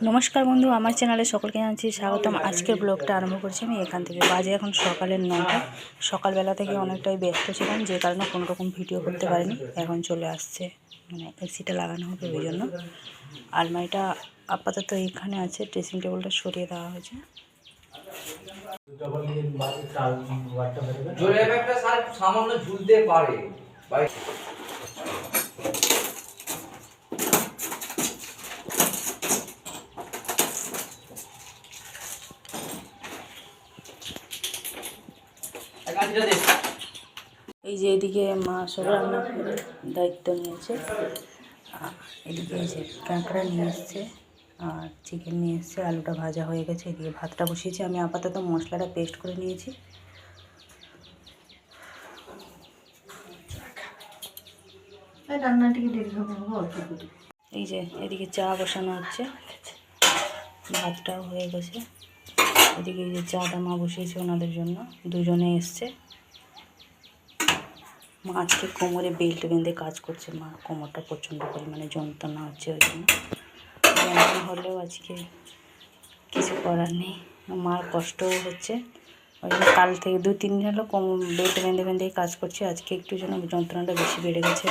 নমস্কার বন্ধু, আমার চ্যানেলে সকলকে জানাচ্ছি স্বাগতম। আজকের ব্লগটা আরম্ভ করছি আমি এখান থেকে। বাজে এখন সকালের 9টা। সকালবেলা থেকে অনেকটাই ব্যস্ত ছিলাম, যে কারণে কোনো রকম ভিডিও করতে পারিনি। এখন চলে আসছে, মানে এসিটা লাগানো হবে, ওই জন্য আলমারিটা আপাতত এইখানে আছে। ড্রেসিং টেবিলটা সরিয়ে দেওয়া হয়েছে। সামান্য ঝুলতে পারে। এই যে এদিকে মা সব রান্না করে দায়িত্ব নিয়েছে। এদিকে এই যে কাঁকড়া নিয়ে এসছে আর চিকেন নিয়ে এসছে। আলুটা ভাজা হয়ে গেছে। এদিকে ভাতটা বসিয়েছি। আমি আপাতত মশলাটা পেস্ট করে নিয়েছি। এই যে এদিকে চা বসানো হচ্ছে, ভাতটাও হয়ে গেছে। এদিকে এই যে চাটা মা বসিয়েছে ওনাদের জন্য, দুজনে এসছে। মা আজকে কোমরে বেল্ট বেঁধে কাজ করছে। মা কোমরটা প্রচণ্ড পরিমাণে যন্ত্রণা হচ্ছে, ওই জন্য যন্ত্রণা হলেও আজকে কিছু করার নেই। মার কষ্টও হচ্ছে, ওই জন্য কাল থেকে 2-3 দিন হলো বেল্ট বেঁধে বেঁধেই কাজ করছে। আজকে একটু যেন যন্ত্রণাটা বেশি বেড়ে গেছে।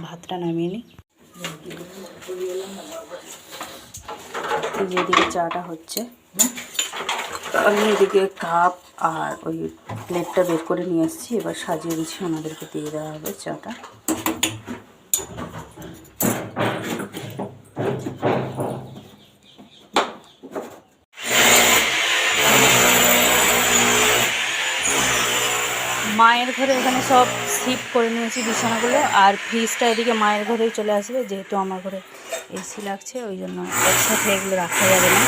ভাতটা নামিয়ে নিই। যেদিকে চাটা হচ্ছে, আমি এদিকে কাপ আর ওই প্লেটটা বের করে নিয়ে এসেছি। এবার সাজিয়ে দিচ্ছি, ওনাদেরকে দিয়ে দেওয়া হবে চাটা। মায়ের ঘরে এখানে সব শিফট করে নিয়েছি বিছানাগুলো, আর ফ্রিজটা এদিকে মায়ের ঘরেই চলে আসবে, যেহেতু আমার ঘরে এসি লাগছে, ওই জন্য একসাথে এগুলো রাখা যাবে না।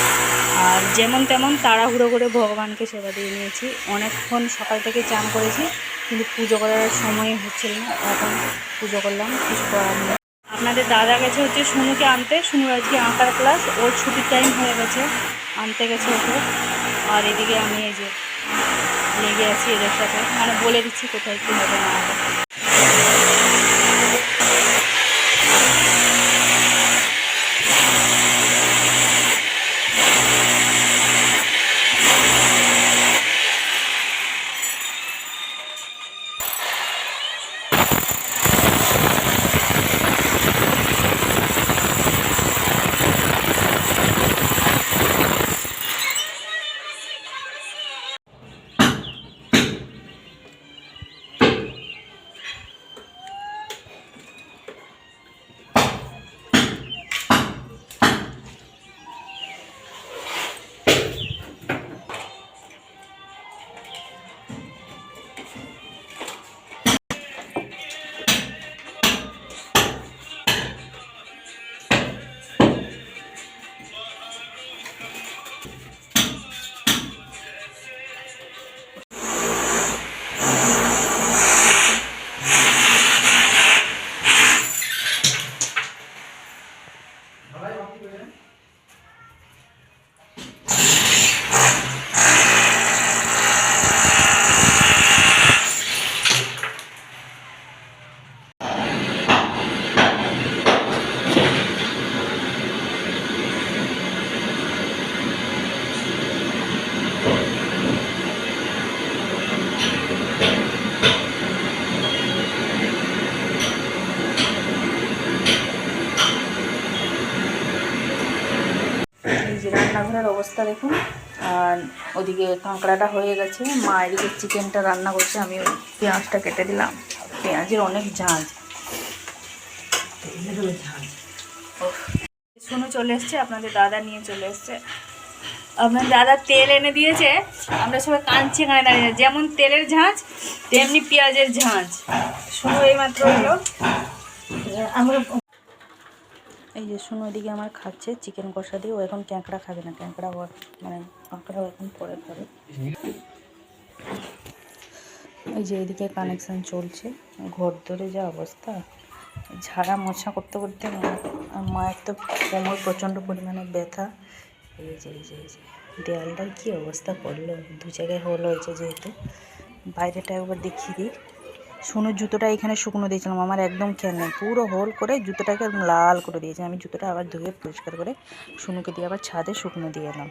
আর যেমন তেমন তাড়াহুড়ো করে ভগবানকে সেবা দিয়ে নিয়েছি। অনেকক্ষণ সকাল থেকে চান করেছি, কিন্তু পুজো করার সময় হচ্ছিল না। এখন পুজো করলাম, কিছু করার নেই। আপনাদের দাদা গেছে হচ্ছে সুনুকে আনতে। সুনুর আজকে আঁকার ক্লাস, ওর ছুটির টাইম হয়ে গেছে, আনতে গেছে ওকে। আর এদিকে আমি এই যে লেগে আছি এদের সাথে, মানে বলে দিচ্ছি কোথায় কী হবে না হবে। রান্নাঘরের অবস্থা দেখুন। আর ওদিকে কাঁকড়াটা হয়ে গেছে, মা এদিকে চিকেনটা রান্না করছে। আমি পেঁয়াজটা কেটে দিলাম। পেঁয়াজের অনেক ঝাঁঝ। শুনে চলে এসছে, আপনাদের দাদা নিয়ে চলে এসছে। আপনার দাদা তেল এনে দিয়েছে, আমরা সবাই কাঁদছি এখানে দাঁড়িয়ে। যেমন তেলের ঝাঁঝ তেমনি পেঁয়াজের ঝাঁঝ। শুনো এইমাত্র হলো। আমরা এই যে শুনো ওদিকে আমার খাচ্ছে চিকেন কষা দিয়ে। ও এখন ক্যাঁকড়া খাবে না, ক্যাঁকড়া মানে কাঁকড়াও এখন পরে খাবে। এই যে এদিকে কানেকশান চলছে, ঘর ধরে যা অবস্থা। ঝাড়া মোছা করতে করতে মায়ের তো কোমর প্রচণ্ড পরিমাণে ব্যথা। এই যে এই যে এই যে দেয়ালটার কী অবস্থা করলো, 2 জায়গায় হল হয়েছে। যেহেতু বাইরেটা একবার দেখিয়ে দিই, সোনুর জুতোটা এখানে শুকনো দিয়েছিলাম, আমার একদম খেয়াল নেই, পুরো হোল করে জুতোটাকে একদম লাল করে দিয়েছে। আমি জুতোটা আবার ধুয়ে পরিষ্কার করে সোনুকে দিয়ে আবার ছাদে শুকনো দিয়ে এলাম।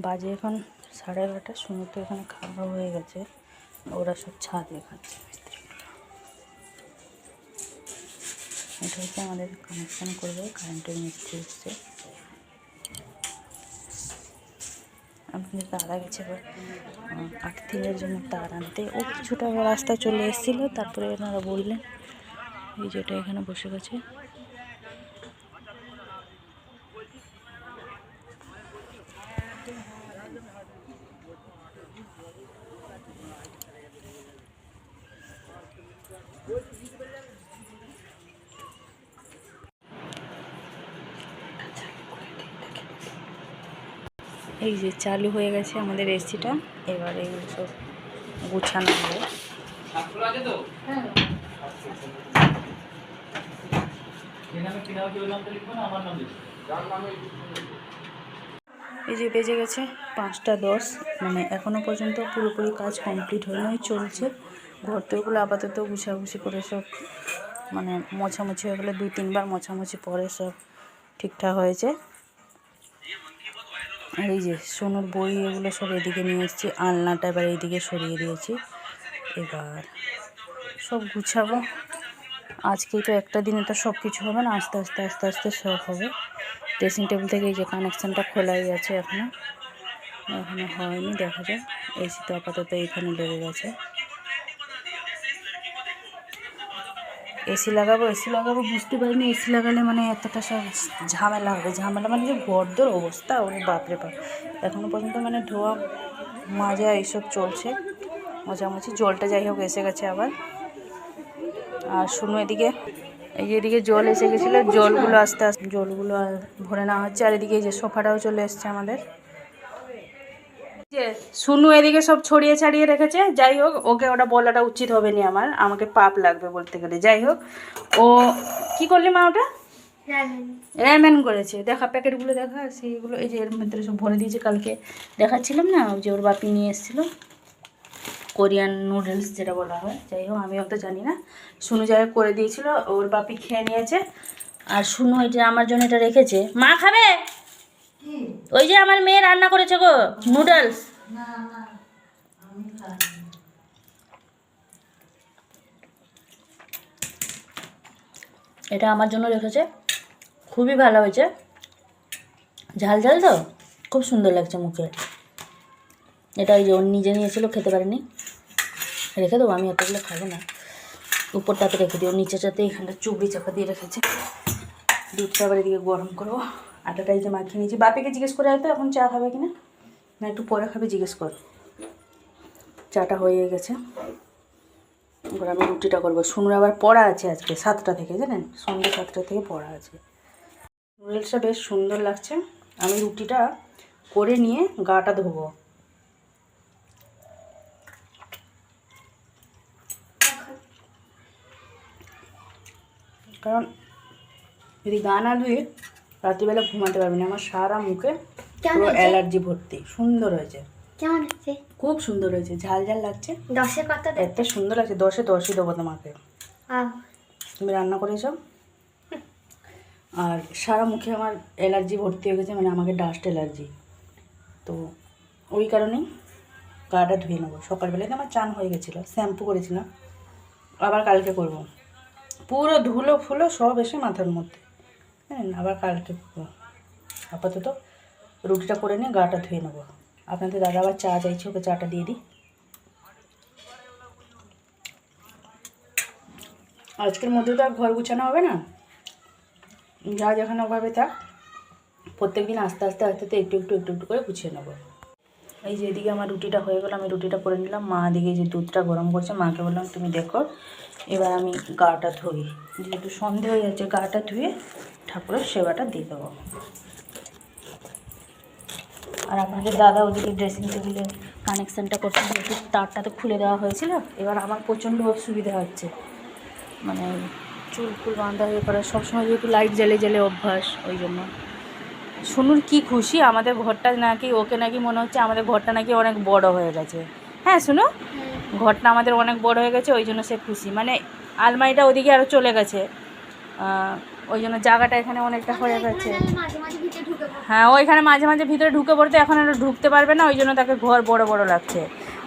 বাজে এখন 11:30, সোনু তো এখানে খাওয়া হয়ে গেছে, ওরা সব ছাদে খাচ্ছে মিস্ত্রিগুলো। এটা হচ্ছে আমাদের কানেকশান করবে, কারেন্টের মিস্ত্রি এসছে। আমাদের দাদা গেছে আর্থিংয়ের জন্য তার আনতে, ও কিছুটা রাস্তায় চলে এসেছিলো, তারপরে ওনারা বললেন এই যেটা এখানে বসে গেছে। এই যে চালু হয়ে গেছে আমাদের এসিটা, এবার এগুলো সব গুছানো হবে। এই যে বেজে গেছে 5:10, মানে এখনও পর্যন্ত পুরোপুরি কাজ কমপ্লিট হয়নি, চলছে। ঘর তোরগুলো আপাতত গুছাগুছি করে সব মানে মোছামুছি হয়ে গেলে 2-3 বার মোছামুছি পরে সব ঠিকঠাক হয়েছে। আর এই যে সোনুর বই এগুলো সব এদিকে নিয়ে এসেছি, আলনাটা এবার এইদিকে সরিয়ে দিয়েছি। এবার সব গুছাবো। আজকেই তো একটা দিনে তো সব কিছু হবে না, আস্তে আস্তে আস্তে আস্তে সব হবে। ড্রেসিং টেবিল থেকে এই যে কানেকশানটা খোলাই আছে, এখনও হয়নি, দেখা যায়। এসি তো আপাতত এইখানে লেগে গেছে। এসি লাগাবো বুঝতে পারিনি এসি লাগালে মানে এতটা সব ঝামেলা হবে। ঝামেলা মানে যে গর্দর অবস্থা, ওরে বাপরে বাপ। এখনও পর্যন্ত মানে ধোয়া মাজা এইসব চলছে, মোছামুছি। জলটা যাই হোক এসে গেছে আবার। আর শুনো এদিকে, এই যে এদিকে জল এসে গেছিলো, জলগুলো আস্তে আস্তে জলগুলো আর ভরে নেওয়া হচ্ছে। আর এদিকে এই যে সোফাটাও চলে এসছে আমাদের। যে শুনু এদিকে সব ছড়িয়ে ছাড়িয়ে রেখেছে, যাই হোক ওকে ওটা বলাটা উচিত হবে না, আমাকে পাপ লাগবে বলতে গেলে। যাই হোক, ও কি করলি মা? ওটা র্যামেন করেছে। দেখা প্যাকেটগুলো দেখা, সেইগুলো এই যে এর মধ্যে সব ভরে দিয়েছে। কালকে দেখাচ্ছিলাম না, ওই যে ওর বাপি নিয়ে এসেছিলো কোরিয়ান নুডলস যেটা বলা হয়। যাই হোক আমিও তো জানি না, শুনু যাই হোক করে দিয়েছিল, ওর বাপি খেয়ে নিয়েছে। আর শুনু এই যে আমার জন্য এটা রেখেছে। মা খাবে? ওই যে আমার মেয়ে রান্না করেছে গো নুডলস। এটা আমার জন্য রেখেছে, খুবই ভালো হয়েছে, ঝাল ঝাল তো খুব সুন্দর লাগছে মুখে। এটা ওই যে ওর নিজে নিয়েছিল, খেতে পারেনি, রেখে দেবো, আমি এতগুলো খাবো না। উপরটাতে রেখে দিও, নিচেটাতে এখানটা চুবড়ি চাপা দিয়ে রেখেছে। দুধটা আবার এদিকে গরম করবো। আটাটা এই যে মাখিয়ে নিয়েছি। বাপিকে জিজ্ঞেস করে হয়তো এখন চা খাবে কিনা, না একটু পরে খাবে জিজ্ঞেস কর। চাটা হয়ে গেছে, এবার আমি রুটিটা করবো। শুনুর আবার পড়া আছে আজকে 7টা থেকে, জানেন, সন্ধ্যে 7টা থেকে পড়া আছে। নুডলসটা বেশ সুন্দর লাগছে। আমি রুটিটা করে নিয়ে গাটা ধোবো। কারণ যদি গা না ধুয়ে রাত্রিবেলা ঘুমাতে পারবে না। আমার সারা মুখে পুরো অ্যালার্জি ভর্তি। সুন্দর হয়েছে, কেমন হচ্ছে? খুব সুন্দর হয়েছে, ঝাল ঝাল লাগছে। 10-এ কত? এত সুন্দর লাগছে, 10-এ 10ই দেবো তোমাকে। তুমি রান্না করেছো। আর সারা মুখে আমার অ্যালার্জি ভর্তি হয়ে গেছে, মানে আমাকে ডাস্ট অ্যালার্জি, তো ওই কারণেই গাটা ধুয়ে নেবো। সকালবেলায় তো আমার চান হয়ে গেছিলো, শ্যাম্পু করেছিলাম, আবার কালকে করব। পুরো ধুলো ফুলো সব এসে মাথার মধ্যে, হ্যাঁ, আবার কালকে করবো। আপাতত রুটিটা করে নিয়ে গাটা ধুয়ে নেবো। আপনাদের দাদা আবার চা চাইছে, ওকে চাটা দিয়ে দিই। আজকের মধ্যে তো আর ঘর গুছানো হবে না, যা যেখানে ওভাবে থাক, প্রত্যেক দিন আস্তে আস্তে আস্তে আস্তে একটু একটু একটু একটু করে গুছিয়ে নেবো। এই যে এদিকে আমার রুটিটা হয়ে গেল, আমি রুটিটা করে নিলাম। মা দিকে যে দুধটা গরম করছে, মাকে বললাম তুমি দেখো, এবার আমি গাটা ধুই, যেহেতু সন্ধে হয়ে যাচ্ছে, গাটা ধুয়ে ঠাকুরের সেবাটা দিয়ে দেবো। আর আপনাদের দাদা ওদিকে ড্রেসিং টেবিলে কানেকশানটা করতে, যেহেতু তারটা তো খুলে দেওয়া হয়েছিল, এবার আমার প্রচণ্ড অসুবিধা হচ্ছে, মানে চুল ফুল বাঁধা হয়ে পড়ে সবসময়, যেহেতু লাইট জ্বালে জ্বালে অভ্যাস, ওই জন্য শুনুন কি খুশি, আমাদের ঘরটা নাকি, ওকে নাকি মনে হচ্ছে আমাদের ঘরটা নাকি অনেক বড় হয়ে গেছে। হ্যাঁ শুনো, ঘরটা আমাদের অনেক বড় হয়ে গেছে, ওই জন্য সে খুশি। মানে আলমারিটা ওদিকে আরও চলে গেছে, ওই জন্য জায়গাটা এখানে অনেকটা হয়ে গেছে। হ্যাঁ, ওইখানে মাঝে মাঝে ভিতরে ঢুকে পড়তে, এখন আর ঢুকতে পারবে না, ওই জন্য তাকে ঘর বড় বড় লাগছে।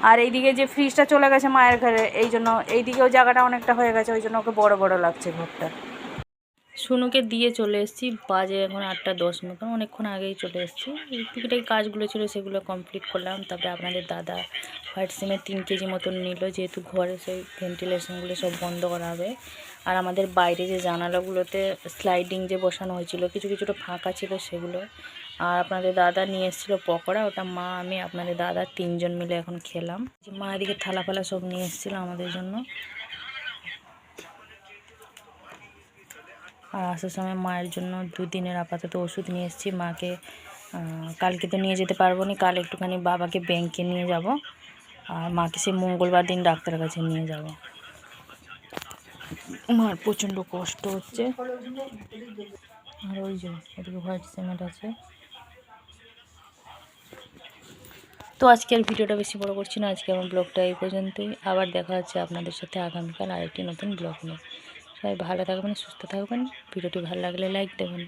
আর এইদিকে যে ফ্রিজটা চলে গেছে মায়ের ঘরে, এই জন্য এইদিকেও জায়গাটা অনেকটা হয়ে গেছে, ওই জন্য ওকে বড় বড় লাগছে ঘরটা। শুনুকে দিয়ে চলে এসেছি, বাজে এখন 8:10 মতন, অনেকক্ষণ আগেই চলে এসেছি। এই টুকিটাকি কাজগুলো ছিল সেগুলো কমপ্লিট করলাম। তারপরে আপনাদের দাদা হোয়াইট সিমেন্ট 3 কেজি মতন নিল, যেহেতু ঘরে সেই ভেন্টিলেশনগুলো সব বন্ধ করা হবে। আর আমাদের বাইরে যে জানালাগুলোতে স্লাইডিং যে বসানো হয়েছিল, কিছু কিছুটা ফাঁকা ছিল সেগুলো। আর আপনাদের দাদা নিয়ে এসেছিলো পকোড়া, ওটা মা আমি আপনাদের দাদা 3 জন মিলে এখন খেলাম। মা এদিকে থালা ফালা সব নিয়ে এসেছিলো আমাদের জন্য। আর আসার সময় মায়ের জন্য 2 দিনের আপাতত ওষুধ নিয়ে এসেছি। মাকে কালকে তো নিয়ে যেতে পারবো না, কাল একটুখানি বাবাকে ব্যাংকে নিয়ে যাব, আর মাকে সে মঙ্গলবার দিন ডাক্তারের কাছে নিয়ে যাব। মার প্রচণ্ড কষ্ট হচ্ছে। আর ওই যে ওদিকে হোয়াইট সিমেন্ট আছে। তো আজকের ভিডিওটা বেশি বড় করছি না, আজকে আমার ব্লগটা এই পর্যন্তই। আবার দেখা হচ্ছে আপনাদের সাথে আগামীকাল আরেকটি নতুন ব্লগ নিয়ে। সবাই ভালো থাকবেন, সুস্থ থাকবেন। ভিডিওটি ভালো লাগলে লাইক দেবেন।